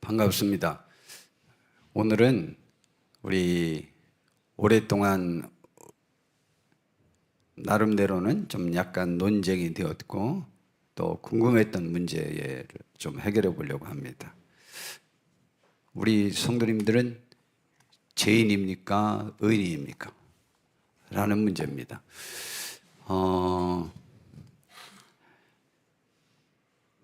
반갑습니다. 오늘은 우리 오랫동안 나름대로는 좀 약간 논쟁이 되었고 또 궁금했던 문제를 좀 해결해 보려고 합니다. 우리 성도님들은 죄인입니까? 의인입니까? 라는 문제입니다.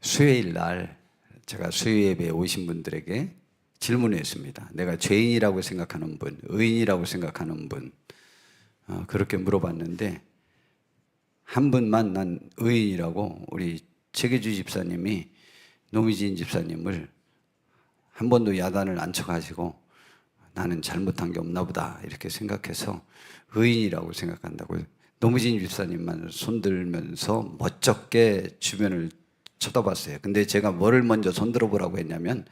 수요일 날 제가 수요 예배에 오신 분들에게 질문했습니다. 내가 죄인이라고 생각하는 분, 의인이라고 생각하는 분, 그렇게 물어봤는데 한 분만 난 의인이라고 우리 최계주 집사님이 노미진 집사님을 한 번도 야단을 안 쳐가지고 나는 잘못한 게 없나 보다 이렇게 생각해서 의인이라고 생각한다고 노미진 집사님만 손들면서 멋쩍게 주변을 쳐다봤어요. 근데 제가 뭐를 먼저 손들어 보라고 했냐면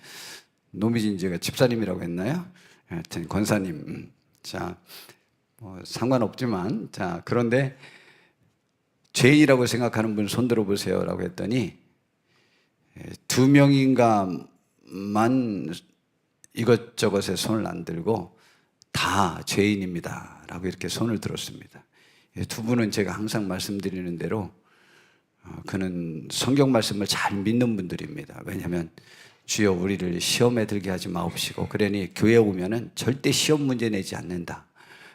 노미진 제가 집사님이라고 했나요? 하여튼 권사님. 자, 상관없지만 자, 그런데 죄인이라고 생각하는 분 손들어 보세요라고 했더니 두 명인가만 이것저것에 손을 안 들고 다 죄인입니다라고 이렇게 손을 들었습니다. 두 분은 제가 항상 말씀드리는 대로 그는 성경 말씀을 잘 믿는 분들입니다. 왜냐하면 주여 우리를 시험에 들게 하지 마옵시고 그러니 교회 오면은 절대 시험 문제 내지 않는다.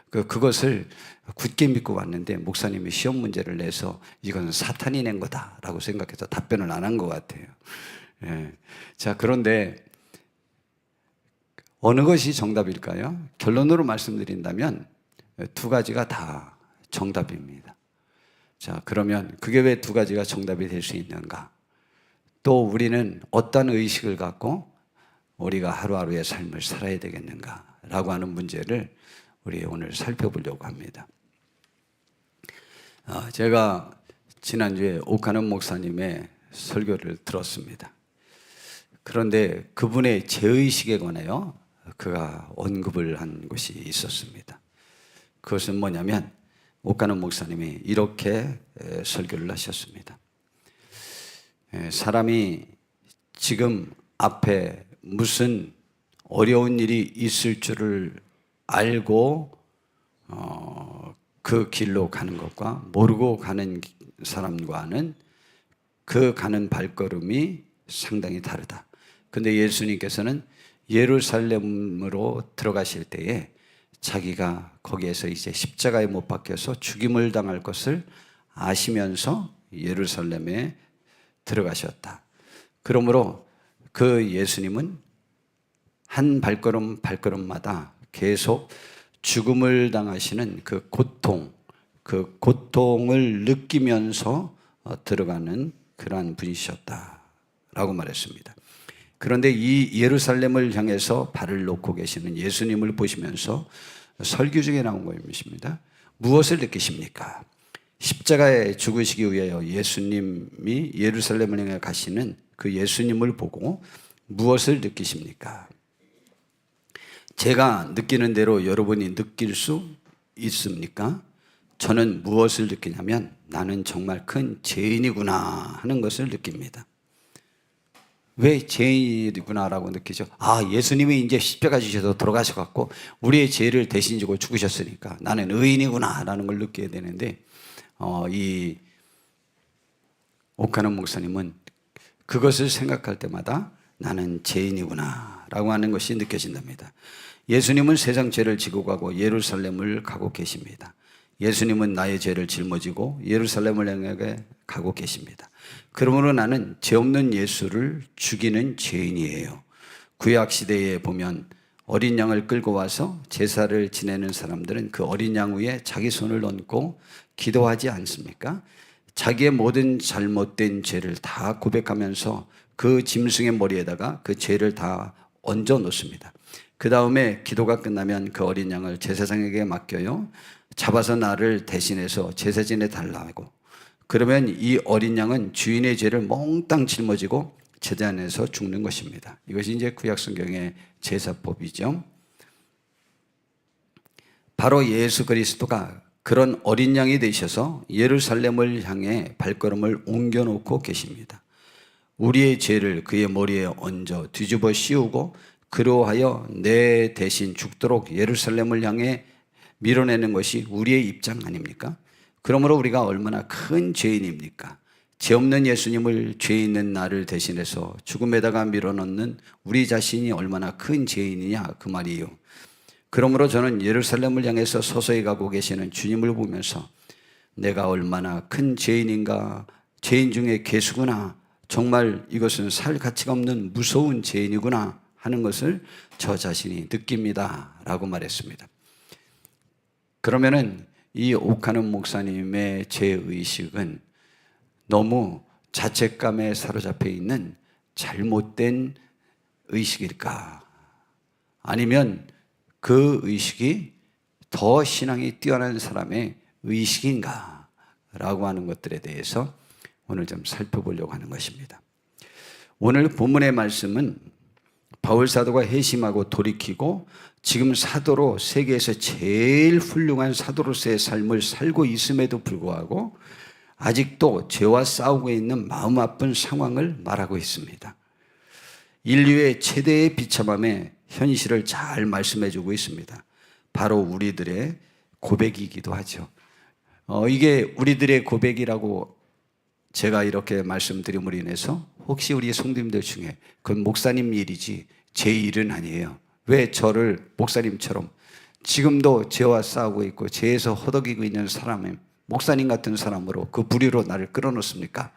그것을 굳게 믿고 왔는데 목사님이 시험 문제를 내서 이건 사탄이 낸 거다라고 생각해서 답변을 안 한 것 같아요. 예. 자, 그런데 어느 것이 정답일까요? 결론으로 말씀드린다면 두 가지가 다 정답입니다. 자, 그러면 그게 왜 두 가지가 정답이 될 수 있는가? 또 우리는 어떤 의식을 갖고 우리가 하루하루의 삶을 살아야 되겠는가? 라고 하는 문제를 우리 오늘 살펴보려고 합니다. 제가 지난주에 옥하는 목사님의 설교를 들었습니다. 그런데 그분의 죄의식에 관하여 그가 언급을 한 것이 있었습니다. 그것은 뭐냐면 옥가는 목사님이 이렇게 설교를 하셨습니다. 사람이 지금 앞에 무슨 어려운 일이 있을 줄을 알고 그 길로 가는 것과 모르고 가는 사람과는 그 가는 발걸음이 상당히 다르다. 근데 예수님께서는 예루살렘으로 들어가실 때에 자기가 거기에서 이제 십자가에 못 박혀서 죽임을 당할 것을 아시면서 예루살렘에 들어가셨다. 그러므로 그 예수님은 한 발걸음 발걸음마다 계속 죽음을 당하시는 그 고통을 느끼면서 들어가는 그러한 분이셨다라고 말했습니다. 그런데 이 예루살렘을 향해서 발을 놓고 계시는 예수님을 보시면서 설교 중에 나온 것입니다. 무엇을 느끼십니까? 십자가에 죽으시기 위하여 예수님이 예루살렘을 향해 가시는 그 예수님을 보고 무엇을 느끼십니까? 제가 느끼는 대로 여러분이 느낄 수 있습니까? 저는 무엇을 느끼냐면 나는 정말 큰 죄인이구나 하는 것을 느낍니다. 왜 죄인이구나라고 느끼죠? 예수님이 이제 십자가 지셔서 돌아가셔갖고 우리의 죄를 대신 지고 죽으셨으니까 나는 의인이구나라는 걸 느끼게 되는데 이 옥하는 목사님은 그것을 생각할 때마다 나는 죄인이구나라고 하는 것이 느껴진답니다. 예수님은 세상 죄를 지고 가고 예루살렘을 가고 계십니다. 예수님은 나의 죄를 짊어지고 예루살렘을 향해 가고 계십니다. 그러므로 나는 죄 없는 예수를 죽이는 죄인이에요. 구약 시대에 보면 어린 양을 끌고 와서 제사를 지내는 사람들은 그 어린 양 위에 자기 손을 얹고 기도하지 않습니까? 자기의 모든 잘못된 죄를 다 고백하면서 그 짐승의 머리에다가 그 죄를 다 얹어 놓습니다. 그 다음에 기도가 끝나면 그 어린 양을 제사장에게 맡겨요. 잡아서 나를 대신해서 제사진에 달라고. 그러면 이 어린 양은 주인의 죄를 몽땅 짊어지고 제단에서 죽는 것입니다. 이것이 이제 구약 성경의 제사법이죠. 바로 예수 그리스도가 그런 어린 양이 되셔서 예루살렘을 향해 발걸음을 옮겨놓고 계십니다. 우리의 죄를 그의 머리에 얹어 뒤집어 씌우고 그로하여 내 대신 죽도록 예루살렘을 향해 밀어내는 것이 우리의 입장 아닙니까? 그러므로 우리가 얼마나 큰 죄인입니까? 죄 없는 예수님을 죄 있는 나를 대신해서 죽음에다가 밀어넣는 우리 자신이 얼마나 큰 죄인이냐 그 말이에요. 그러므로 저는 예루살렘을 향해서 서서히 가고 계시는 주님을 보면서 내가 얼마나 큰 죄인인가, 죄인 중에 괴수구나, 정말 이것은 살 가치가 없는 무서운 죄인이구나 하는 것을 저 자신이 느낍니다 라고 말했습니다. 그러면은 이 옥하는 목사님의 죄의식은 너무 자책감에 사로잡혀 있는 잘못된 의식일까? 아니면 그 의식이 더 신앙이 뛰어난 사람의 의식인가? 라고 하는 것들에 대해서 오늘 좀 살펴보려고 하는 것입니다. 오늘 본문의 말씀은 바울 사도가 회심하고 돌이키고 지금 사도로 세계에서 제일 훌륭한 사도로서의 삶을 살고 있음에도 불구하고 아직도 죄와 싸우고 있는 마음 아픈 상황을 말하고 있습니다. 인류의 최대의 비참함의 현실을 잘 말씀해 주고 있습니다. 바로 우리들의 고백이기도 하죠. 이게 우리들의 고백이라고 제가 이렇게 말씀드림으로 인해서 혹시 우리 성도님들 중에 그건 목사님 일이지 제 일은 아니에요. 왜 저를 목사님처럼 지금도 죄와 싸우고 있고 죄에서 허덕이고 있는 사람의 목사님 같은 사람으로 그 부류로 나를 끌어놓습니까?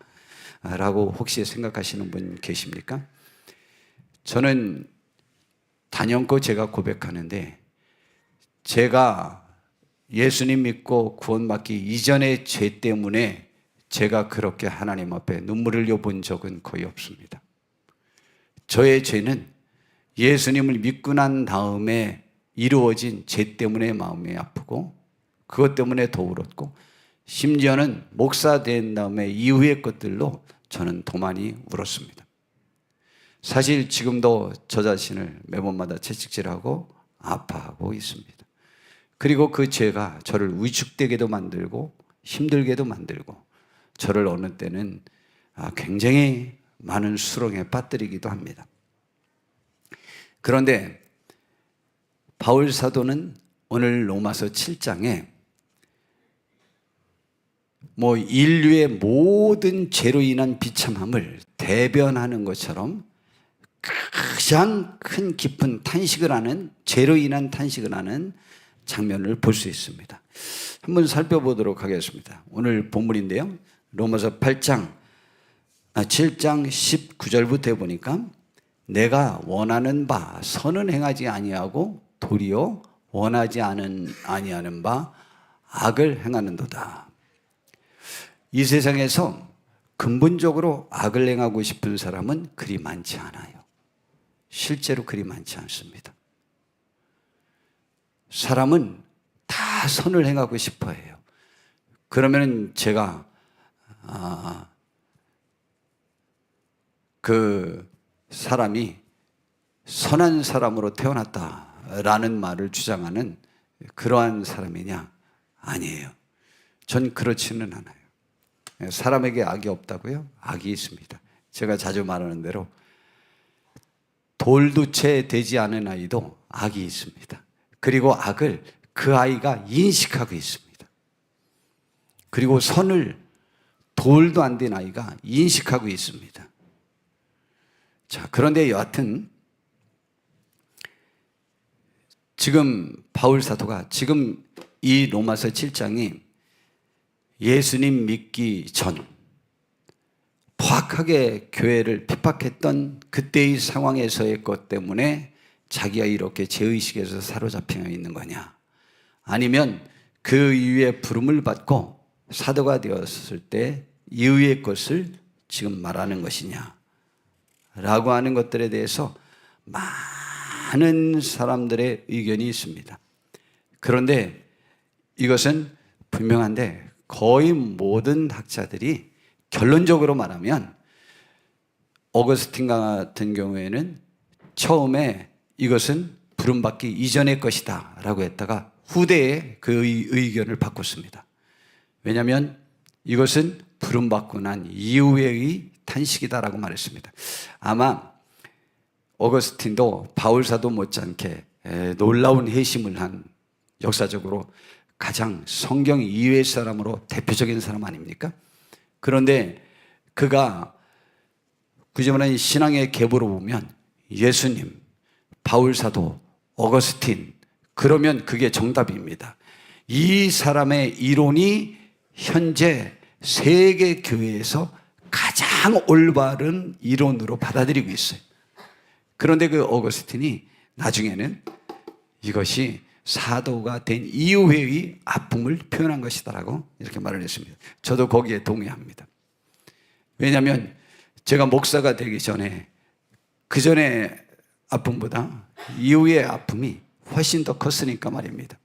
라고 혹시 생각하시는 분 계십니까? 저는 단연코 제가 고백하는데 제가 예수님 믿고 구원받기 이전의 죄 때문에 제가 그렇게 하나님 앞에 눈물을 흘려본 적은 거의 없습니다. 저의 죄는 예수님을 믿고 난 다음에 이루어진 죄 때문에 마음이 아프고 그것 때문에 더 울었고 심지어는 목사 된 다음에 이후의 것들로 저는 더 많이 울었습니다. 사실 지금도 저 자신을 매번마다 채찍질하고 아파하고 있습니다. 그리고 그 죄가 저를 위축되게도 만들고 힘들게도 만들고 저를 어느 때는 굉장히 많은 수렁에 빠뜨리기도 합니다. 그런데 바울 사도는 오늘 로마서 7장에 인류의 모든 죄로 인한 비참함을 대변하는 것처럼 가장 큰 깊은 탄식을 하는 죄로 인한 탄식을 하는 장면을 볼 수 있습니다. 한번 살펴보도록 하겠습니다. 오늘 본문인데요. 로마서 7장 19절부터 보니까 내가 원하는 바 선은 행하지 아니하고 도리어 원하지 아니하는 바 악을 행하는도다. 이 세상에서 근본적으로 악을 행하고 싶은 사람은 그리 많지 않아요. 실제로 그리 많지 않습니다. 사람은 다 선을 행하고 싶어 해요. 그러면 제가 그 사람이 선한 사람으로 태어났다라는 말을 주장하는 그러한 사람이냐? 아니에요. 전 그렇지는 않아요. 사람에게 악이 없다고요? 악이 있습니다. 제가 자주 말하는 대로 돌도 채 되지 않은 아이도 악이 있습니다. 그리고 악을 그 아이가 인식하고 있습니다. 그리고 선을 돌도 안 된 아이가 인식하고 있습니다. 자, 그런데 여하튼 지금 바울 사도가 지금 이 로마서 7장이 예수님 믿기 전 포악하게 교회를 핍박했던 그때의 상황에서의 것 때문에 자기가 이렇게 죄의식에서 사로잡혀 있는 거냐, 아니면 그 이후에 부름을 받고 사도가 되었을 때 이후의 것을 지금 말하는 것이냐 라고 하는 것들에 대해서 많은 사람들의 의견이 있습니다. 그런데 이것은 분명한데 거의 모든 학자들이 결론적으로 말하면 어거스틴 같은 경우에는 처음에 이것은 부름받기 이전의 것이다 라고 했다가 후대에 그 의견을 바꿨습니다. 왜냐하면 이것은 부름받고 난 이후의 탄식이다라고 말했습니다. 아마 어거스틴도 바울사도 못지않게 놀라운 회심을 한 역사적으로 가장 성경 이외의 사람으로 대표적인 사람 아닙니까? 그런데 그가 구제문화의 신앙의 계보로 보면 예수님, 바울사도, 어거스틴, 그러면 그게 정답입니다. 이 사람의 이론이 현재 세계 교회에서 가장 올바른 이론으로 받아들이고 있어요. 그런데 그 어거스틴이 나중에는 이것이 사도가 된 이후의 아픔을 표현한 것이다라고 이렇게 말을 했습니다. 저도 거기에 동의합니다. 왜냐하면 제가 목사가 되기 전에 그 전에 아픔보다 이후의 아픔이 훨씬 더 컸으니까 말입니다.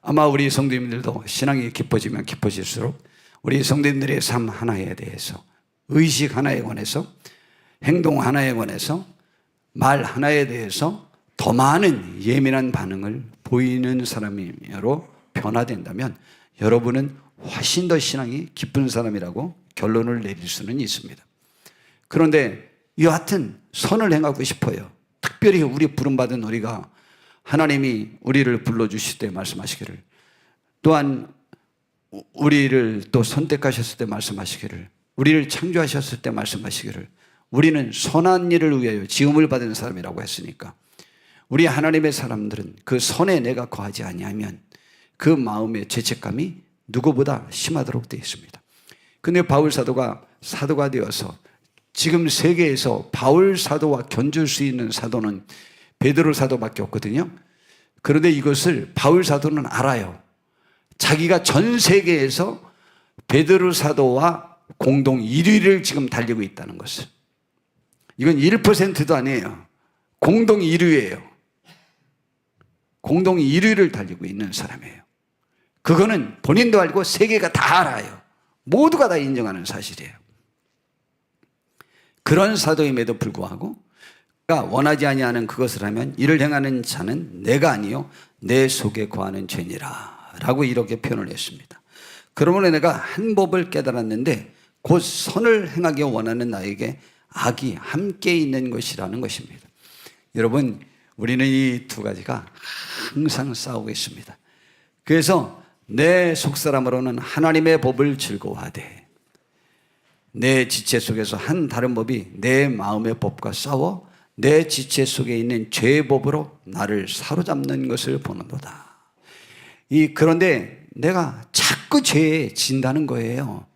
아마 우리 성도님들도 신앙이 깊어지면 깊어질수록 우리 성도님들의 삶 하나에 대해서, 의식 하나에 관해서, 행동 하나에 관해서, 말 하나에 대해서 더 많은 예민한 반응을 보이는 사람으로 변화된다면 여러분은 훨씬 더 신앙이 깊은 사람이라고 결론을 내릴 수는 있습니다. 그런데 여하튼 선을 행하고 싶어요. 특별히 우리 부름받은 우리가 하나님이 우리를 불러주실 때 말씀하시기를, 또한 우리를 또 선택하셨을 때 말씀하시기를, 우리를 창조하셨을 때 말씀하시기를, 우리는 선한 일을 위하여 지음을 받은 사람이라고 했으니까 우리 하나님의 사람들은 그 선에 내가 거하지 아니하면 그 마음의 죄책감이 누구보다 심하도록 되어 있습니다. 근데 바울 사도가 되어서 지금 세계에서 바울 사도와 견줄 수 있는 사도는 베드로 사도밖에 없거든요. 그런데 이것을 바울 사도는 알아요. 자기가 전 세계에서 베드로 사도와 공동 1위를 지금 달리고 있다는 것을. 이건 1%도 아니에요. 공동 1위예요. 공동 1위를 달리고 있는 사람이에요. 그거는 본인도 알고 세계가 다 알아요. 모두가 다 인정하는 사실이에요. 그런 사도임에도 불구하고 그가 원하지 아니하는 그것을 하면 이를 행하는 자는 내가 아니요 내 속에 거하는 죄니라 라고 이렇게 표현을 했습니다. 그러므로 내가 한 법을 깨달았는데 곧 선을 행하기 원하는 나에게 악이 함께 있는 것이라는 것입니다. 여러분, 우리는 이 두 가지가 항상 싸우고 있습니다. 그래서 내 속사람으로는 하나님의 법을 즐거워하되 내 지체 속에서 한 다른 법이 내 마음의 법과 싸워 내 지체 속에 있는 죄의 법으로 나를 사로잡는 것을 보는도다. 그런데 내가 자꾸 죄에 진다는 거예요.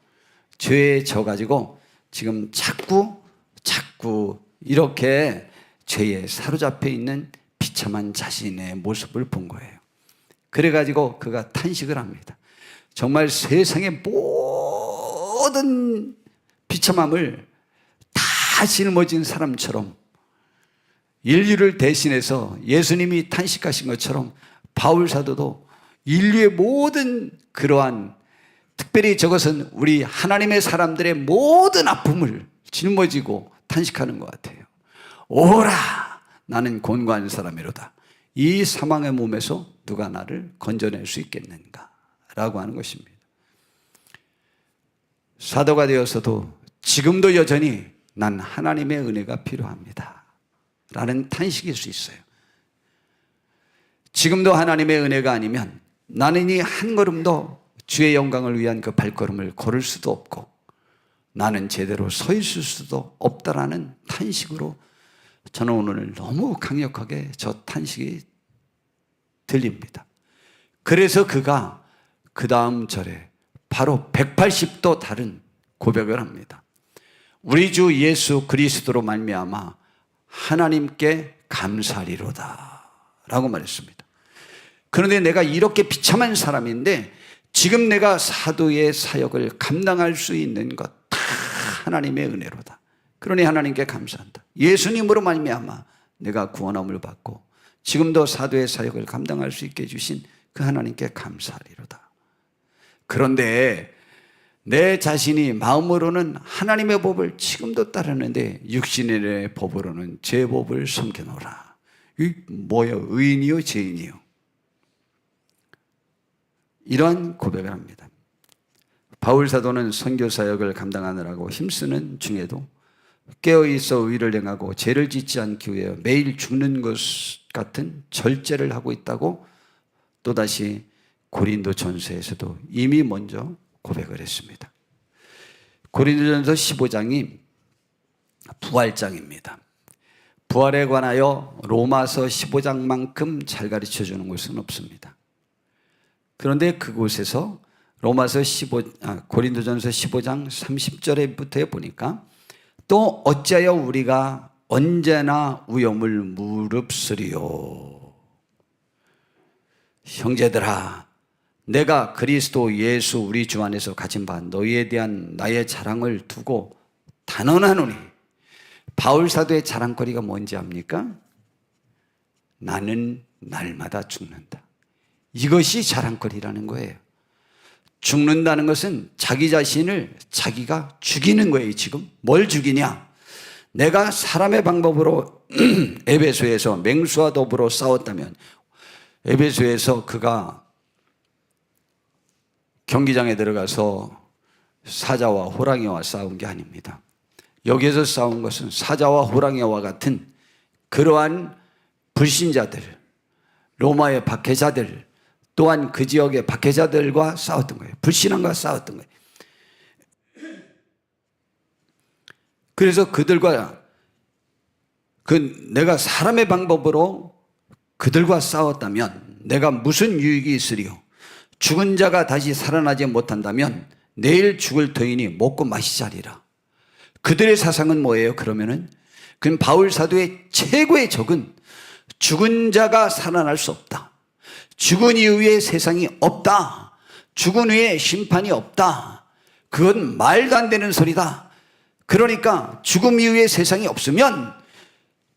죄에 져가지고 지금 자꾸 이렇게 죄에 사로잡혀 있는 비참한 자신의 모습을 본 거예요. 그래가지고 그가 탄식을 합니다. 정말 세상의 모든 비참함을 다 짊어진 사람처럼 인류를 대신해서 예수님이 탄식하신 것처럼 바울 사도도 인류의 모든 그러한, 특별히 저것은 우리 하나님의 사람들의 모든 아픔을 짊어지고 탄식하는 것 같아요. 오라, 나는 곤고한 사람이로다. 이 사망의 몸에서 누가 나를 건져낼 수 있겠는가 라고 하는 것입니다. 사도가 되어서도 지금도 여전히 난 하나님의 은혜가 필요합니다 라는 탄식일 수 있어요. 지금도 하나님의 은혜가 아니면 나는 이 한 걸음도 주의 영광을 위한 그 발걸음을 걸을 수도 없고 나는 제대로 서 있을 수도 없다라는 탄식으로 저는 오늘 너무 강력하게 저 탄식이 들립니다. 그래서 그가 그 다음 절에 바로 180도 다른 고백을 합니다. 우리 주 예수 그리스도로 말미암아 하나님께 감사하리로다 라고 말했습니다. 그런데 내가 이렇게 비참한 사람인데 지금 내가 사도의 사역을 감당할 수 있는 것 다 하나님의 은혜로다. 그러니 하나님께 감사한다. 예수님으로 말미암아 내가 구원함을 받고 지금도 사도의 사역을 감당할 수 있게 해주신 그 하나님께 감사하리로다. 그런데 내 자신이 마음으로는 하나님의 법을 지금도 따르는데 육신의 법으로는 제 법을 섬겨놓으라. 이 뭐요? 의인이요? 죄인이요? 이러한 고백을 합니다. 바울 사도는 선교 사역을 감당하느라고 힘쓰는 중에도 깨어있어 의를 행하고 죄를 짓지 않기 위해 매일 죽는 것 같은 절제를 하고 있다고 또다시 고린도전서에서도 이미 먼저 고백을 했습니다. 고린도전서 15장이 부활장입니다. 부활에 관하여 로마서 15장만큼 잘 가르쳐 주는 것은 없습니다. 그런데 그곳에서 고린도전서 15장 30절에부터 보니까 또 어찌하여 우리가 언제나 위험을 무릅쓰리요. 형제들아, 내가 그리스도 예수 우리 주 안에서 가진 바 너희에 대한 나의 자랑을 두고 단언하노니. 바울 사도의 자랑거리가 뭔지 압니까? 나는 날마다 죽는다. 이것이 자랑거리라는 거예요. 죽는다는 것은 자기 자신을 자기가 죽이는 거예요. 지금 뭘 죽이냐? 내가 사람의 방법으로 에베소에서 맹수와 더불어 싸웠다면, 에베소에서 그가 경기장에 들어가서 사자와 호랑이와 싸운 게 아닙니다. 여기에서 싸운 것은 사자와 호랑이와 같은 그러한 불신자들, 로마의 박해자들, 또한 그 지역의 박해자들과 싸웠던 거예요. 불신앙과 싸웠던 거예요. 그래서 그들과 내가 사람의 방법으로 그들과 싸웠다면 내가 무슨 유익이 있으리요? 죽은 자가 다시 살아나지 못한다면 내일 죽을 터이니 먹고 마시자리라. 그들의 사상은 뭐예요? 그러면 바울 사도의 최고의 적은 죽은 자가 살아날 수 없다. 죽은 이후에 세상이 없다. 죽은 후에 심판이 없다. 그건 말도 안 되는 소리다. 그러니까 죽음 이후에 세상이 없으면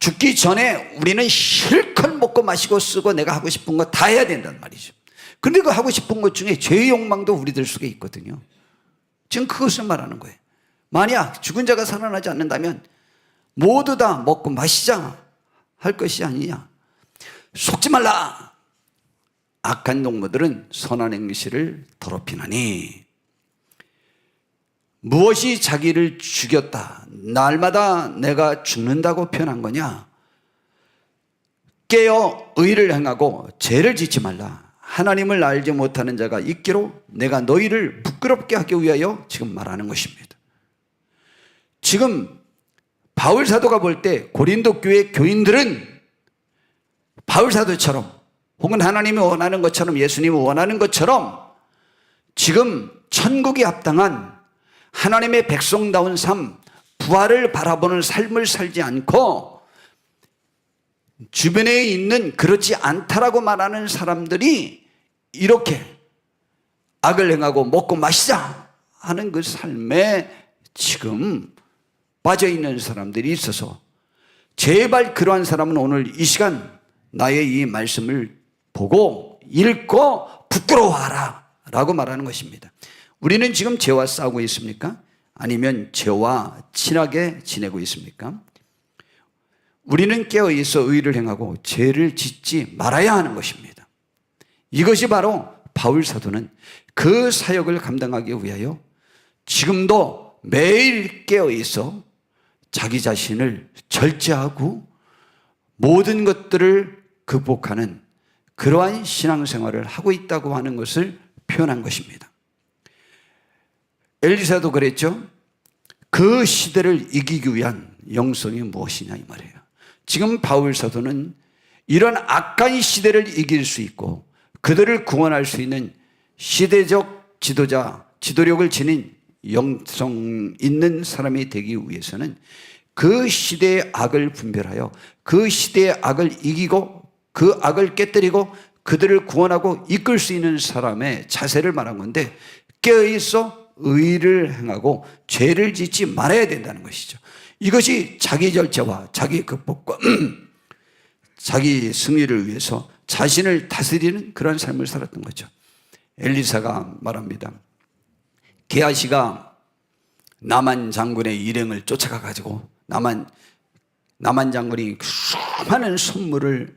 죽기 전에 우리는 실컷 먹고 마시고 쓰고 내가 하고 싶은 거 다 해야 된단 말이죠. 근데 그 하고 싶은 것 중에 죄의 욕망도 우리들 속에 있거든요. 지금 그것을 말하는 거예요. 만약 죽은 자가 살아나지 않는다면 모두 다 먹고 마시자 할 것이 아니냐. 속지 말라. 악한 동무들은 선한 행실을 더럽히나니. 무엇이 자기를 죽였다, 날마다 내가 죽는다고 표현한 거냐? 깨어 의를 행하고 죄를 짓지 말라. 하나님을 알지 못하는 자가 있기로 내가 너희를 부끄럽게 하기 위하여 지금 말하는 것입니다. 지금 바울 사도가 볼 때 고린도 교회 교인들은 바울 사도처럼 혹은 하나님이 원하는 것처럼, 예수님이 원하는 것처럼 지금 천국이 합당한 하나님의 백성다운 삶, 부활을 바라보는 삶을 살지 않고 주변에 있는 그렇지 않다라고 말하는 사람들이 이렇게 악을 행하고 먹고 마시자 하는 그 삶에 지금 빠져있는 사람들이 있어서 제발 그러한 사람은 오늘 이 시간 나의 이 말씀을 보고 읽고 부끄러워하라 라고 말하는 것입니다. 우리는 지금 죄와 싸우고 있습니까? 아니면 죄와 친하게 지내고 있습니까? 우리는 깨어있어 의를 행하고 죄를 짓지 말아야 하는 것입니다. 이것이 바로 바울 사도는 그 사역을 감당하기 위하여 지금도 매일 깨어있어 자기 자신을 절제하고 모든 것들을 극복하는 그러한 신앙생활을 하고 있다고 하는 것을 표현한 것입니다. 엘리사도 그랬죠. 그 시대를 이기기 위한 영성이 무엇이냐 이 말이에요. 지금 바울 사도는 이런 악한 시대를 이길 수 있고 그들을 구원할 수 있는 시대적 지도자, 지도력을 지닌 영성 있는 사람이 되기 위해서는 그 시대의 악을 분별하여 그 시대의 악을 이기고 그 악을 깨뜨리고 그들을 구원하고 이끌 수 있는 사람의 자세를 말한 건데, 깨어있어 의를 행하고 죄를 짓지 말아야 된다는 것이죠. 이것이 자기 절제와 자기 극복과 자기 승리를 위해서 자신을 다스리는 그런 삶을 살았던 거죠. 엘리사가 말합니다. 게하시가 나만 장군의 일행을 쫓아가 가지고 나만 장군이 수많은 선물을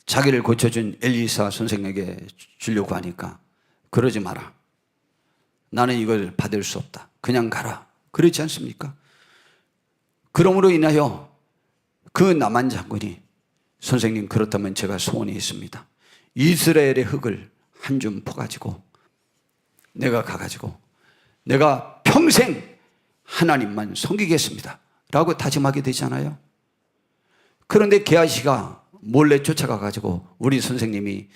자기를 고쳐준 엘리사 선생에게 주려고 하니까 그러지 마라. 나는 이걸 받을 수 없다. 그냥 가라. 그렇지 않습니까? 그러므로 인하여 그 나만 장군이 선생님 그렇다면 제가 소원이 있습니다. 이스라엘의 흙을 한 줌 퍼가지고 내가 가가지고 내가 평생 하나님만 섬기겠습니다 라고 다짐하게 되잖아요. 그런데 게하시가 몰래 쫓아가가지고 우리 선생님이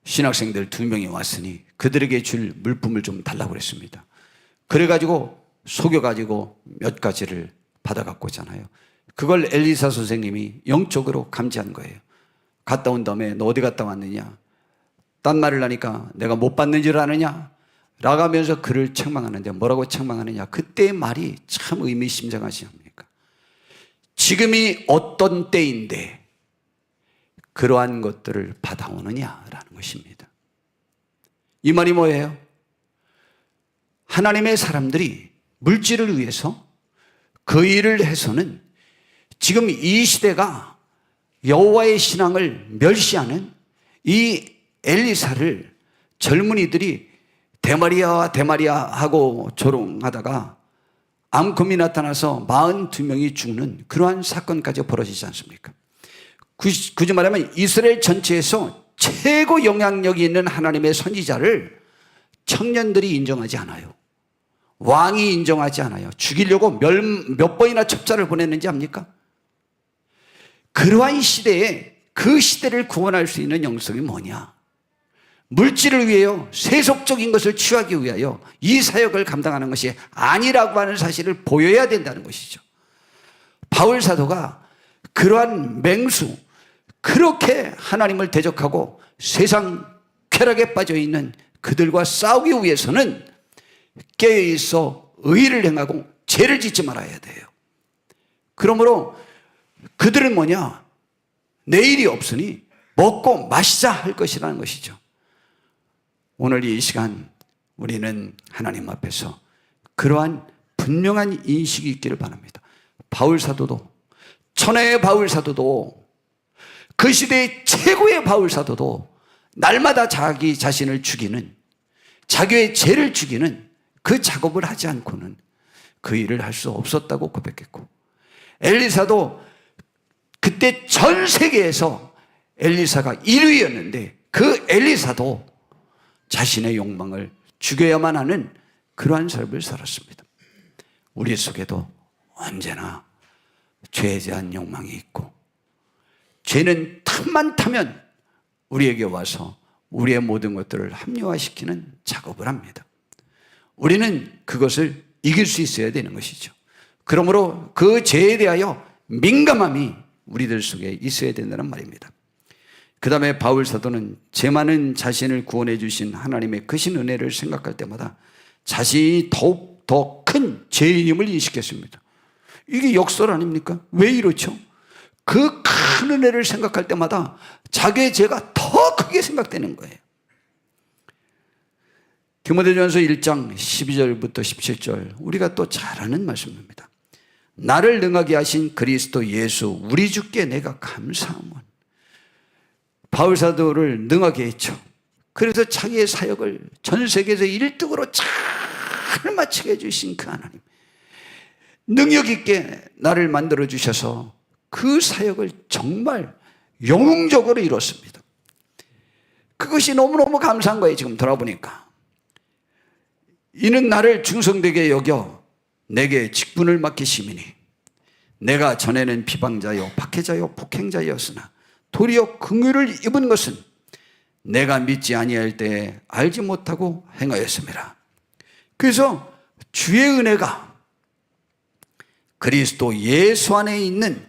신학생들 2명이 왔으니 그들에게 줄 물품을 좀 달라고 그랬습니다. 그래가지고 속여가지고 몇 가지를 받아갖고 있잖아요. 그걸 엘리사 선생님이 영적으로 감지한 거예요. 갔다 온 다음에 너 어디 갔다 왔느냐? 딴 말을 하니까 내가 못 받는 줄 아느냐? 라가면서 그를 책망하는데 뭐라고 책망하느냐? 그때의 말이 참 의미심장하지 않습니까? 지금이 어떤 때인데 그러한 것들을 받아오느냐라는 것입니다. 이 말이 뭐예요? 하나님의 사람들이 물질을 위해서 그 일을 해서는 지금 이 시대가 여호와의 신앙을 멸시하는 이 엘리사를 젊은이들이 대마리아 대마리아 하고 조롱하다가 암금이 나타나서 42명이 죽는 그러한 사건까지 벌어지지 않습니까? 굳이 말하면 이스라엘 전체에서 최고 영향력이 있는 하나님의 선지자를 청년들이 인정하지 않아요. 왕이 인정하지 않아요. 죽이려고 몇 번이나 첩자를 보냈는지 압니까? 그러한 시대에 그 시대를 구원할 수 있는 영성이 뭐냐? 물질을 위하여 세속적인 것을 취하기 위하여 이 사역을 감당하는 것이 아니라고 하는 사실을 보여야 된다는 것이죠. 바울 사도가 그러한 맹수, 그렇게 하나님을 대적하고 세상 쾌락에 빠져 있는 그들과 싸우기 위해서는 깨어있어 의를 행하고 죄를 짓지 말아야 돼요. 그러므로 그들은 뭐냐? 내일이 없으니 먹고 마시자 할 것이라는 것이죠. 오늘 이 시간 우리는 하나님 앞에서 그러한 분명한 인식이 있기를 바랍니다. 바울 사도도, 천하의 바울 사도도, 그 시대의 최고의 바울 사도도 날마다 자기 자신을 죽이는, 자기의 죄를 죽이는 그 작업을 하지 않고는 그 일을 할 수 없었다고 고백했고, 엘리사도 그때 전 세계에서 엘리사가 1위였는데 그 엘리사도 자신의 욕망을 죽여야만 하는 그러한 삶을 살았습니다. 우리 속에도 언제나 죄에 대한 욕망이 있고, 죄는 틈만 타면 우리에게 와서 우리의 모든 것들을 합리화시키는 작업을 합니다. 우리는 그것을 이길 수 있어야 되는 것이죠. 그러므로 그 죄에 대하여 민감함이 우리들 속에 있어야 된다는 말입니다. 그 다음에 바울 사도는 죄 많은 자신을 구원해 주신 하나님의 크신 은혜를 생각할 때마다 자신이 더욱 더 큰 죄인임을 인식했습니다. 이게 역설 아닙니까? 왜 이렇죠? 그 큰 은혜를 생각할 때마다 자기의 죄가 더 크게 생각되는 거예요. 디모데전서 1장 12절부터 17절 우리가 또 잘 아는 말씀입니다. 나를 능하게 하신 그리스도 예수 우리 주께 내가 감사함은. 바울 사도를 능하게 했죠. 그래서 자기의 사역을 전 세계에서 1등으로 잘 마치게 해주신 그 하나님, 능력 있게 나를 만들어 주셔서 그 사역을 정말 영웅적으로 이뤘습니다. 그것이 너무너무 감사한 거예요. 지금 돌아보니까 이는 나를 충성되게 여겨 내게 직분을 맡기심이니 내가 전에는 비방자요 박해자요 폭행자였으나 도리어 긍휼을 입은 것은 내가 믿지 아니할 때에 알지 못하고 행하였습니다. 그래서 주의 은혜가 그리스도 예수 안에 있는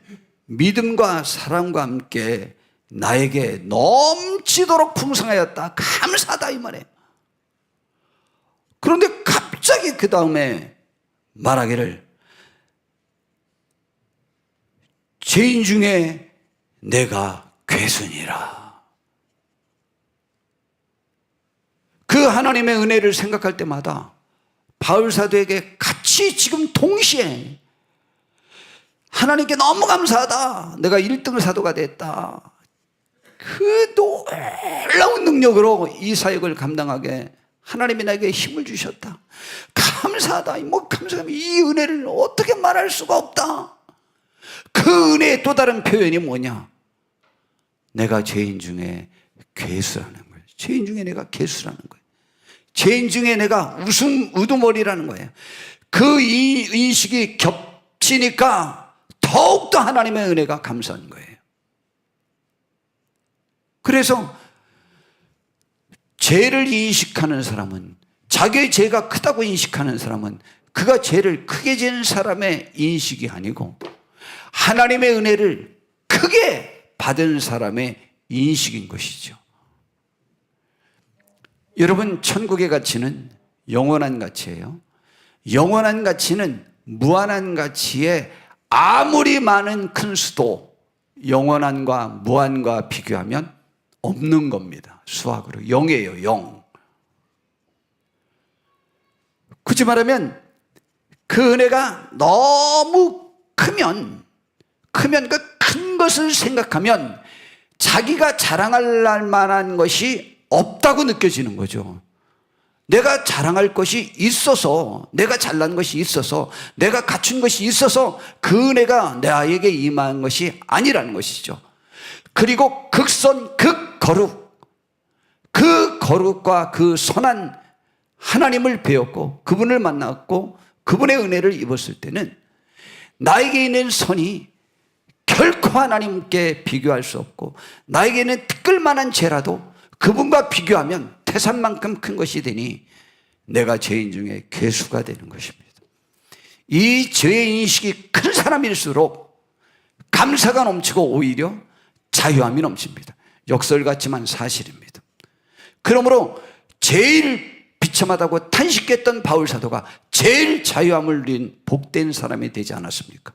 믿음과 사랑과 함께 나에게 넘치도록 풍성하였다. 감사하다 이 말이에요. 그런데 갑자기 그 다음에 말하기를 죄인 중에 내가 괴순이라. 그 하나님의 은혜를 생각할 때마다 바울 사도에게 같이 지금 동시에 하나님께 너무 감사하다. 내가 1등 사도가 됐다. 그 놀라운 능력으로 이 사역을 감당하게 하나님이 나에게 힘을 주셨다. 감사하다. 뭐 감사하면 이 은혜를 어떻게 말할 수가 없다. 그 은혜의 또 다른 표현이 뭐냐? 내가 죄인 중에 괴수라는 거예요. 죄인 중에 내가 괴수라는 거예요. 죄인 중에 내가 우두머리라는 거예요. 그 인식이 겹치니까 더욱더 하나님의 은혜가 감사한 거예요. 그래서 죄를 인식하는 사람은, 자기의 죄가 크다고 인식하는 사람은 그가 죄를 크게 지은 사람의 인식이 아니고 하나님의 은혜를 크게 받은 사람의 인식인 것이죠. 여러분, 천국의 가치는 영원한 가치예요. 영원한 가치는 무한한 가치에 아무리 많은 큰 수도 영원한과 무한과 비교하면 없는 겁니다. 수학으로 0이에요. 0. 굳이 말하면 그 은혜가 너무 크면 그 큰 것을 생각하면 자기가 자랑할 만한 것이 없다고 느껴지는 거죠. 내가 자랑할 것이 있어서, 내가 잘난 것이 있어서, 내가 갖춘 것이 있어서 그 은혜가 나에게 임한 것이 아니라는 것이죠. 그리고 극선, 극거룩, 그 거룩과 그 선한 하나님을 배웠고 그분을 만났고 그분의 은혜를 입었을 때는 나에게 있는 선이 결코 하나님께 비교할 수 없고 나에게는 티끌만한 죄라도 그분과 비교하면 태산만큼 큰 것이 되니 내가 죄인 중에 괴수가 되는 것입니다. 이 죄의 인식이 큰 사람일수록 감사가 넘치고 오히려 자유함이 넘칩니다. 역설 같지만 사실입니다. 그러므로 제일 비참하다고 탄식했던 바울 사도가 제일 자유함을 누린 복된 사람이 되지 않았습니까?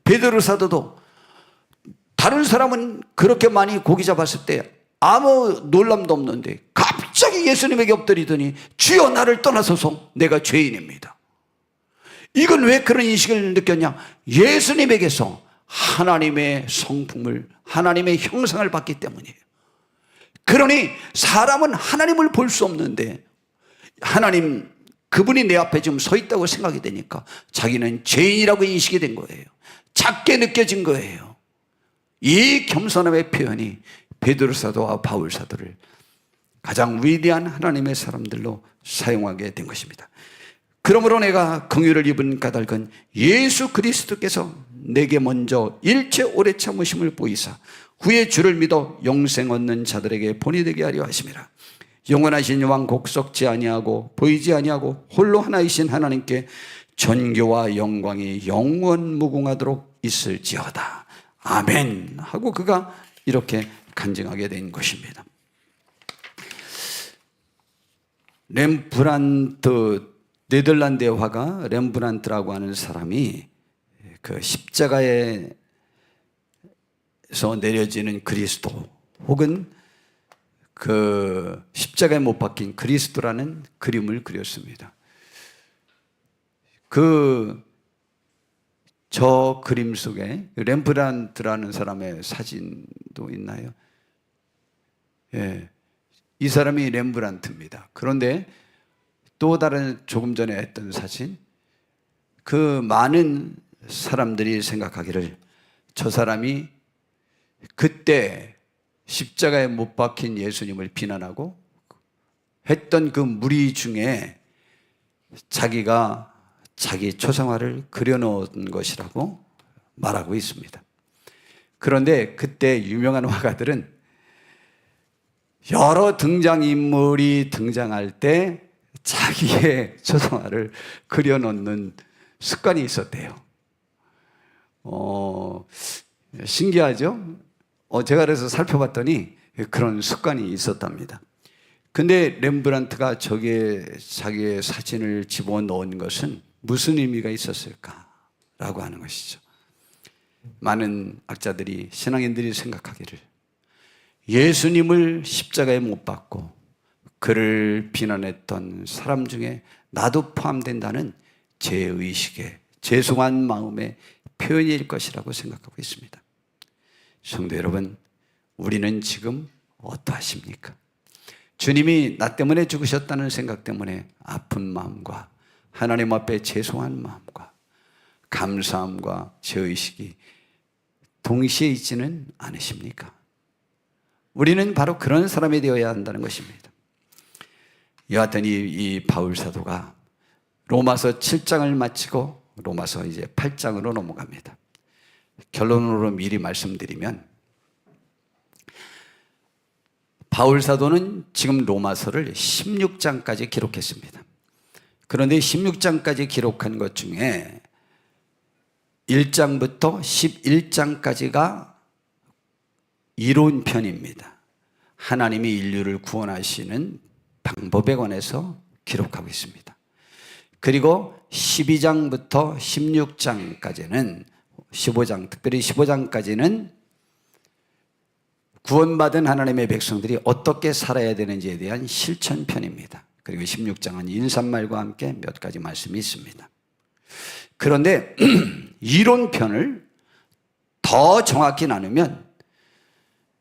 베드로 사도도 다른 사람은 그렇게 많이 고기 잡았을 때 아무 놀람도 없는데 갑자기 예수님에게 엎드리더니 주여 나를 떠나소서 내가 죄인입니다. 이건 왜 그런 인식을 느꼈냐? 예수님에게서 하나님의 성품을, 하나님의 형상을 받기 때문이에요. 그러니 사람은 하나님을 볼 수 없는데 하나님, 그분이 내 앞에 지금 서 있다고 생각이 되니까 자기는 죄인이라고 인식이 된 거예요. 작게 느껴진 거예요. 이 겸손함의 표현이 베드로 사도와 바울 사도를 가장 위대한 하나님의 사람들로 사용하게 된 것입니다. 그러므로 내가 긍휼을 입은 까닭은 예수 그리스도께서 내게 먼저 일체 오래 참으심을 보이사 후에 주를 믿어 영생 얻는 자들에게 본이 되게 하려 하심이라. 영원하신 왕 곡석지 아니하고 보이지 아니하고 홀로 하나이신 하나님께 전교와 영광이 영원 무궁하도록 있을지어다. 아멘 하고 그가 이렇게 간증하게 된 것입니다. 렘브란트, 네덜란드의 화가 렘브란트라고 하는 사람이 그 십자가에서 내려지는 그리스도 혹은 그 십자가에 못 박힌 그리스도라는 그림을 그렸습니다. 저 그림 속에 렘브란트라는 사람의 사진도 있나요? 예, 이 사람이 렘브란트입니다. 그런데 또 다른 조금 전에 했던 사진, 그 많은 사람들이 생각하기를 저 사람이 그때 십자가에 못 박힌 예수님을 비난하고 했던 그 무리 중에 자기가 자기 초상화를 그려놓은 것이라고 말하고 있습니다. 그런데 그때 유명한 화가들은 여러 등장인물이 등장할 때 자기의 초상화를 그려놓는 습관이 있었대요. 신기하죠? 제가 그래서 살펴봤더니 그런 습관이 있었답니다. 근데 렘브란트가 저기에 자기의 사진을 집어넣은 것은 무슨 의미가 있었을까라고 하는 것이죠. 많은 학자들이, 신앙인들이 생각하기를 예수님을 십자가에 못 박고 그를 비난했던 사람 중에 나도 포함된다는 죄의식의 죄송한 마음의 표현일 것이라고 생각하고 있습니다. 성도 여러분, 우리는 지금 어떠하십니까? 주님이 나 때문에 죽으셨다는 생각 때문에 아픈 마음과 하나님 앞에 죄송한 마음과 감사함과 죄의식이 동시에 있지는 않으십니까? 우리는 바로 그런 사람이 되어야 한다는 것입니다. 여하튼 이 바울 사도가 로마서 7장을 마치고 로마서 이제 8장으로 넘어갑니다. 결론으로 미리 말씀드리면 바울 사도는 지금 로마서를 16장까지 기록했습니다. 그런데 16장까지 기록한 것 중에 1장부터 11장까지가 이론편입니다. 하나님이 인류를 구원하시는 방법에 관해서 기록하고 있습니다. 그리고 12장부터 16장까지는 15장, 특별히 15장까지는 구원받은 하나님의 백성들이 어떻게 살아야 되는지에 대한 실천편입니다. 그리고 16장은 인사말과 함께 몇 가지 말씀이 있습니다. 그런데 이론편을 더 정확히 나누면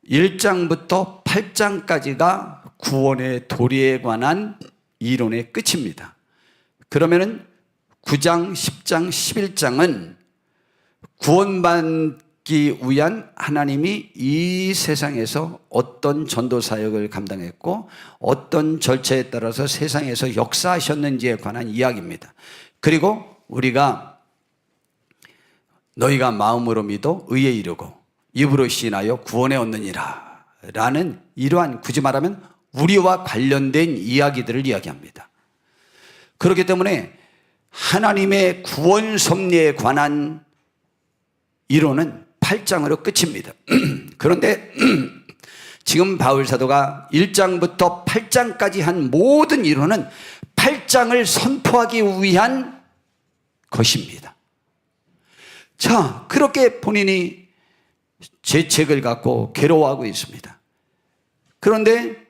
1장부터 8장까지가 구원의 도리에 관한 이론의 끝입니다. 그러면은 9장, 10장, 11장은 구원받기 위한 하나님이 이 세상에서 어떤 전도 사역을 감당했고 어떤 절차에 따라서 세상에서 역사하셨는지에 관한 이야기입니다. 그리고 우리가 너희가 마음으로 믿어 의에 이르고 입으로 시인하여 구원에 얻느니라 라는 이러한, 굳이 말하면 우리와 관련된 이야기들을 이야기합니다. 그렇기 때문에 하나님의 구원 섭리에 관한 이론은 8장으로 끝입니다. 그런데 지금 바울 사도가 1장부터 8장까지 한 모든 이론은 8장을 선포하기 위한 것입니다. 자, 그렇게 본인이 죄책을 갖고 괴로워하고 있습니다. 그런데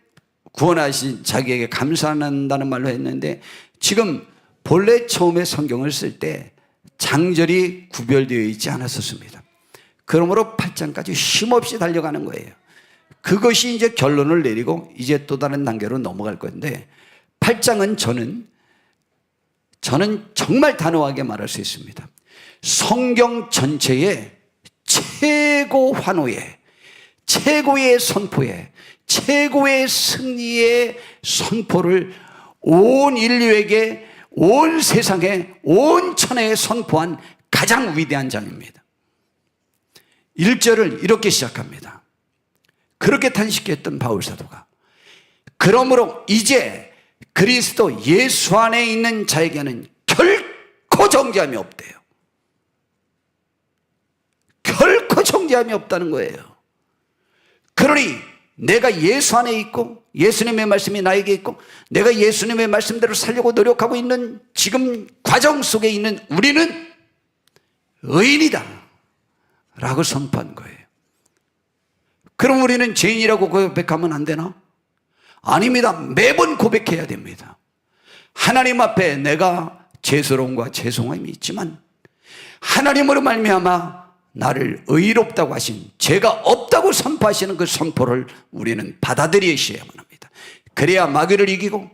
구원하신 자기에게 감사한다는 말로 했는데 지금 본래 처음에 성경을 쓸 때 장절이 구별되어 있지 않았었습니다. 그러므로 8장까지 쉼없이 달려가는 거예요. 그것이 이제 결론을 내리고 이제 또 다른 단계로 넘어갈 건데 8장은 저는 정말 단호하게 말할 수 있습니다. 성경 전체의 최고 환호의, 최고의 선포의, 최고의 승리의 선포를 온 인류에게, 온 세상에, 온 천하에 선포한 가장 위대한 장입니다. 1절을 이렇게 시작합니다. 그렇게 탄식했던 바울 사도가 그러므로 이제 그리스도 예수 안에 있는 자에게는 결코 정죄함이 없대요. 결코 정죄함이 없다는 거예요. 그러니 내가 예수 안에 있고 예수님의 말씀이 나에게 있고 내가 예수님의 말씀대로 살려고 노력하고 있는 지금 과정 속에 있는 우리는 의인이다 라고 선포한 거예요. 그럼 우리는 죄인이라고 고백하면 안 되나? 아닙니다. 매번 고백해야 됩니다. 하나님 앞에 내가 죄스러움과 죄송함이 있지만 하나님으로 말미암아 나를 의롭다고 하신, 죄가 없다고 선포하시는 그 선포를 우리는 받아들이셔야만 합니다. 그래야 마귀를 이기고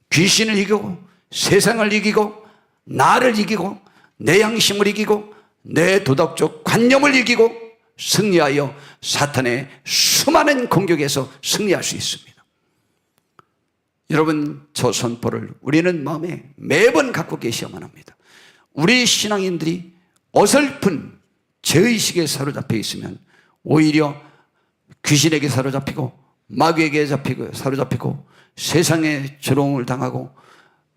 귀신을 이기고 세상을 이기고 나를 이기고 내 양심을 이기고 내 도덕적 관념을 이기고 승리하여 사탄의 수많은 공격에서 승리할 수 있습니다. 여러분, 저 선포를 우리는 마음에 매번 갖고 계셔야만 합니다. 우리 신앙인들이 어설픈 죄의식에 사로잡혀 있으면 오히려 귀신에게 사로잡히고 마귀에게 사로잡히고 세상의 조롱을 당하고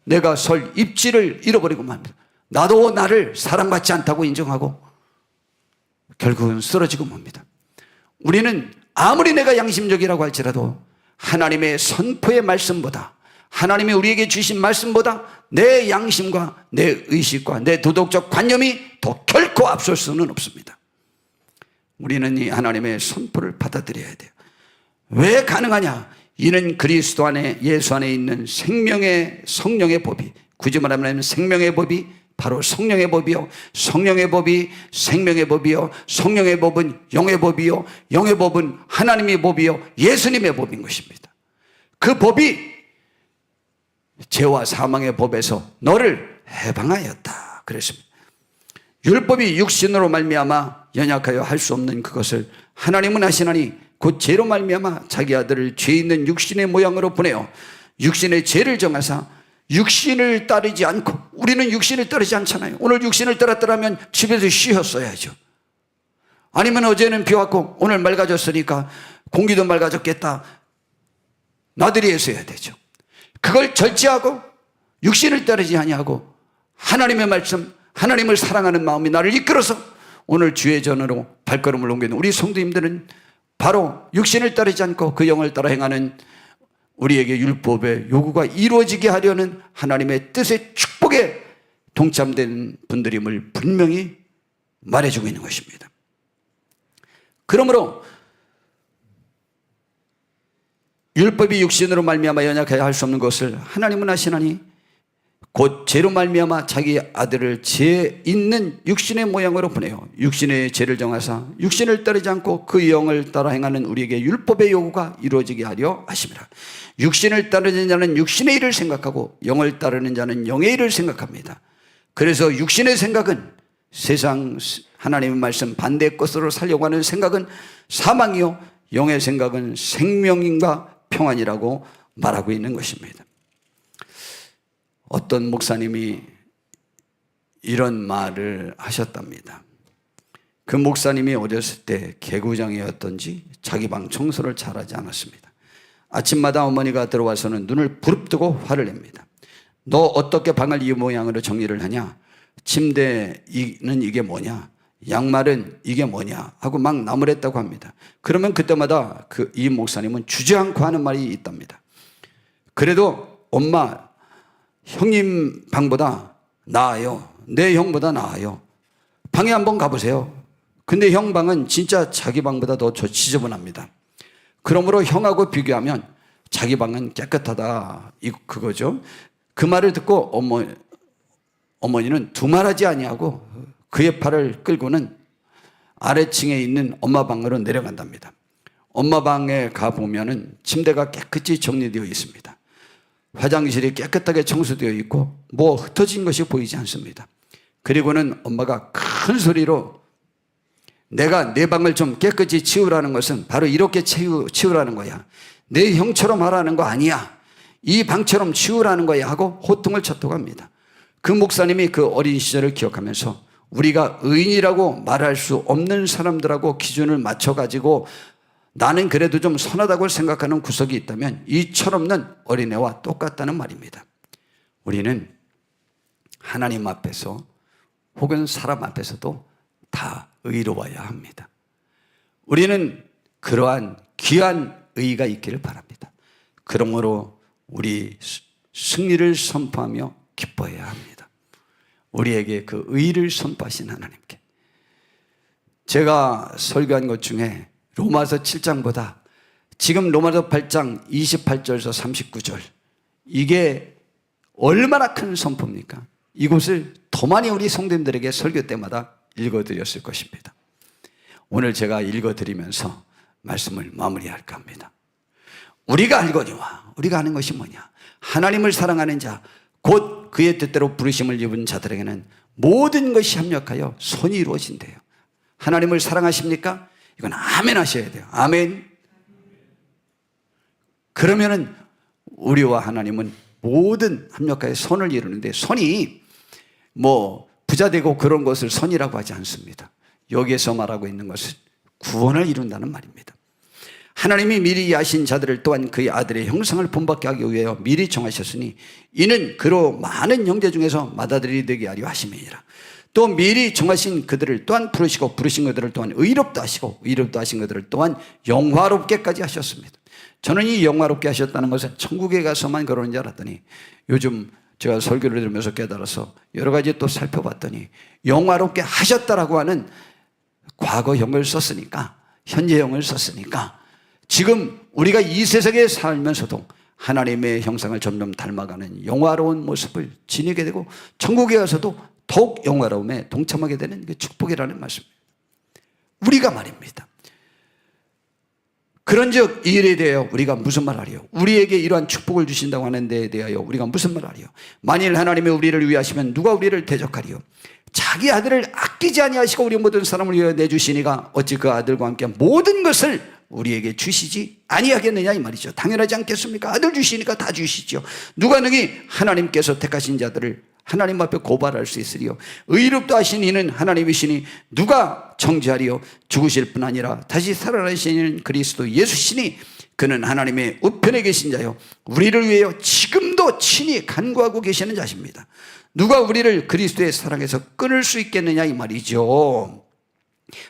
내가 설 입지를 잃어버리고 맙니다. 나도 나를 사랑받지 않다고 인정하고 결국은 쓰러지고 맙니다. 우리는 아무리 내가 양심적이라고 할지라도 하나님의 선포의 말씀보다, 하나님이 우리에게 주신 말씀보다 내 양심과 내 의식과 내 도덕적 관념이 더 결코 앞설 수는 없습니다. 우리는 이 하나님의 선포를 받아들여야 돼요. 왜 가능하냐? 이는 그리스도 안에, 예수 안에 있는 생명의 성령의 법이, 굳이 말하면 생명의 법이 바로 성령의 법이요, 성령의 법이 생명의 법이요, 성령의 법은 영의 법이요, 영의 법은 하나님의 법이요, 예수님의 법인 것입니다. 그 법이 죄와 사망의 법에서 너를 해방하였다 그랬습니다. 율법이 육신으로 말미암아 연약하여 할 수 없는 그것을 하나님은 하시나니 곧 죄로 말미암아 자기 아들을 죄 있는 육신의 모양으로 보내어 육신의 죄를 정하사 육신을 따르지 않고, 우리는 육신을 따르지 않잖아요. 오늘 육신을 따랐더라면 집에서 쉬었어야죠. 아니면 어제는 비 왔고 오늘 맑아졌으니까 공기도 맑아졌겠다, 나들이 했어야 되죠. 그걸 절제하고 육신을 따르지 아니하고 하나님의 말씀, 하나님을 사랑하는 마음이 나를 이끌어서 오늘 주의 전으로 발걸음을 옮기는 우리 성도님들은 바로 육신을 따르지 않고 그 영을 따라 행하는 우리에게 율법의 요구가 이루어지게 하려는 하나님의 뜻의 축복에 동참된 분들임을 분명히 말해주고 있는 것입니다. 그러므로 율법이 육신으로 말미암아 연약하여 할 수 없는 것을 하나님은 하시나니 곧 죄로 말미암아 자기 아들을 죄 있는 육신의 모양으로 보내요. 육신의 죄를 정하사 육신을 따르지 않고 그 영을 따라 행하는 우리에게 율법의 요구가 이루어지게 하려 하심이라. 육신을 따르는 자는 육신의 일을 생각하고 영을 따르는 자는 영의 일을 생각합니다. 그래서 육신의 생각은 세상 하나님의 말씀 반대의 것으로 살려고 하는 생각은 사망이요, 영의 생각은 생명인가 평안이라고 말하고 있는 것입니다. 어떤 목사님이 이런 말을 하셨답니다. 그 목사님이 어렸을 때 개구장이었던지 자기 방 청소를 잘하지 않았습니다. 아침마다 어머니가 들어와서는 눈을 부릅뜨고 화를 냅니다. 너 어떻게 방을 이 모양으로 정리를 하냐? 침대는 이게 뭐냐? 양말은 이게 뭐냐? 하고 막 나무랬다고 합니다. 그러면 그때마다 이 목사님은 주저앉고 하는 말이 있답니다. 그래도 엄마, 형님 방보다 나아요. 내 형보다 나아요. 방에 한번 가보세요. 근데 형 방은 진짜 자기 방보다 더 지저분합니다. 그러므로 형하고 비교하면 자기 방은 깨끗하다, 그거죠. 그 말을 듣고 어머니는 두말하지 아니하고 그의 팔을 끌고는 아래층에 있는 엄마 방으로 내려간답니다. 엄마 방에 가보면은 침대가 깨끗이 정리되어 있습니다. 화장실이 깨끗하게 청소되어 있고 뭐 흩어진 것이 보이지 않습니다. 그리고는 엄마가 큰 소리로 내가 내 방을 좀 깨끗이 치우라는 것은 바로 이렇게 치우라는 거야. 내 형처럼 하라는 거 아니야. 이 방처럼 치우라는 거야 하고 호통을 쳤다고 합니다. 그 목사님이 그 어린 시절을 기억하면서 우리가 의인이라고 말할 수 없는 사람들하고 기준을 맞춰가지고 나는 그래도 좀 선하다고 생각하는 구석이 있다면 이 철없는 어린애와 똑같다는 말입니다. 우리는 하나님 앞에서 혹은 사람 앞에서도 다 의로워야 합니다. 우리는 그러한 귀한 의의가 있기를 바랍니다. 그러므로 우리 승리를 선포하며 기뻐해야 합니다. 우리에게 그 의의를 선포하신 하나님께. 제가 설교한 것 중에 로마서 7장보다 지금 로마서 8장 28절에서 39절, 이게 얼마나 큰 선포입니까? 이곳을 더 많이 우리 성도님들에게 설교 때마다 읽어드렸을 것입니다. 오늘 제가 읽어드리면서 말씀을 마무리할까 합니다. 우리가 알거니와, 우리가 아는 것이 뭐냐? 하나님을 사랑하는 자, 곧 그의 뜻대로 부르심을 입은 자들에게는 모든 것이 합력하여 선이 이루어진대요. 하나님을 사랑하십니까? 이건 아멘 하셔야 돼요. 아멘. 그러면은 우리와 하나님은 모든 합력하여 선을 이루는데, 선이 뭐 부자 되고 그런 것을 선이라고 하지 않습니다. 여기에서 말하고 있는 것은 구원을 이룬다는 말입니다. 하나님이 미리 하신 자들을 또한 그의 아들의 형상을 본받게 하기 위하여 미리 정하셨으니 이는 그로 많은 형제 중에서 맏아들이 되게 하려 하심이니라. 또 미리 정하신 그들을 또한 부르시고 부르신 그들을 또한 의롭다 하시고 의롭다 하신 그들을 또한 영화롭게까지 하셨습니다. 저는 이 영화롭게 하셨다는 것은 천국에 가서만 그러는 줄 알았더니 요즘 제가 설교를 들으면서 깨달아서 여러 가지 또 살펴봤더니 영화롭게 하셨다라고 하는 과거형을 썼으니까, 현재형을 썼으니까 지금 우리가 이 세상에 살면서도 하나님의 형상을 점점 닮아가는 영화로운 모습을 지니게 되고 천국에 가서도 더욱 영화로움에 동참하게 되는 그 축복이라는 말씀입니다. 우리가 말입니다. 그런즉 이 일에 대하여 우리가 무슨 말하리요? 우리에게 이러한 축복을 주신다고 하는 데에 대하여 우리가 무슨 말하리요? 만일 하나님이 우리를 위하시면 누가 우리를 대적하리요? 자기 아들을 아끼지 아니하시고 우리 모든 사람을 위하여 내주시니가 어찌 그 아들과 함께 모든 것을 우리에게 주시지 아니하겠느냐 이 말이죠. 당연하지 않겠습니까? 아들 주시니까 다 주시죠. 누가 능히 하나님께서 택하신 자들을 하나님 앞에 고발할 수 있으리요? 의롭다 하신 이는 하나님이시니 누가 정죄하리요? 죽으실 뿐 아니라 다시 살아나신 이는 그리스도 예수시니 그는 하나님의 우편에 계신 자요 우리를 위하여 지금도 친히 간구하고 계시는 자십니다. 누가 우리를 그리스도의 사랑에서 끊을 수 있겠느냐 이 말이죠.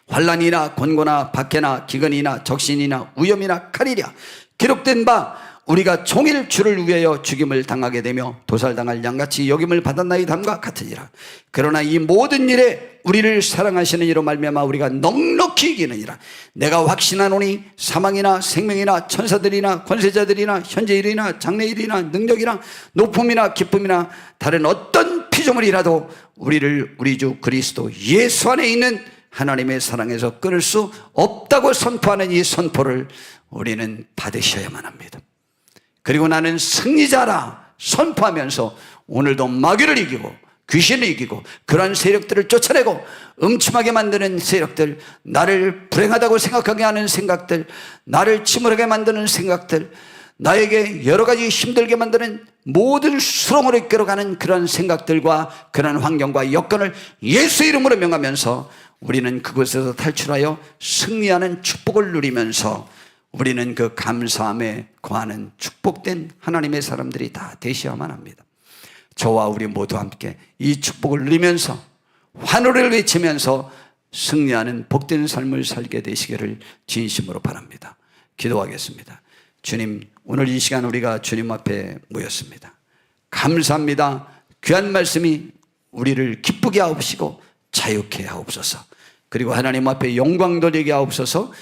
환난이나 권고나 박해나 기근이나 적신이나 위험이나 칼이랴 기록된 바 우리가 종일 주를 위하여 죽임을 당하게 되며 도살당할 양같이 여김을 받았나이다함과 같으니라. 그러나 이 모든 일에 우리를 사랑하시는 이로 말미암아 우리가 넉넉히 이기느니라. 내가 확신하노니 사망이나 생명이나 천사들이나 권세자들이나 현재일이나 장래일이나 능력이나 높음이나 기쁨이나 다른 어떤 피조물이라도 우리를 우리 주 그리스도 예수 안에 있는 하나님의 사랑에서 끊을 수 없다고 선포하는 이 선포를 우리는 받으셔야만 합니다. 그리고 나는 승리자라 선포하면서 오늘도 마귀를 이기고 귀신을 이기고 그러한 세력들을 쫓아내고 음침하게 만드는 세력들, 나를 불행하다고 생각하게 하는 생각들, 나를 침울하게 만드는 생각들, 나에게 여러 가지 힘들게 만드는 모든 수렁으로 이끌어가는 그런 생각들과 그런 환경과 여건을 예수 이름으로 명하면서 우리는 그곳에서 탈출하여 승리하는 축복을 누리면서 우리는 그 감사함에 거하는 축복된 하나님의 사람들이 다 되셔야만 합니다. 저와 우리 모두 함께 이 축복을 누리면서 환호를 외치면서 승리하는 복된 삶을 살게 되시기를 진심으로 바랍니다. 기도하겠습니다. 주님, 오늘 이 시간 우리가 주님 앞에 모였습니다. 감사합니다. 귀한 말씀이 우리를 기쁘게 하옵시고 자유케 하옵소서. 그리고 하나님 앞에 영광 돌리게 하옵소서.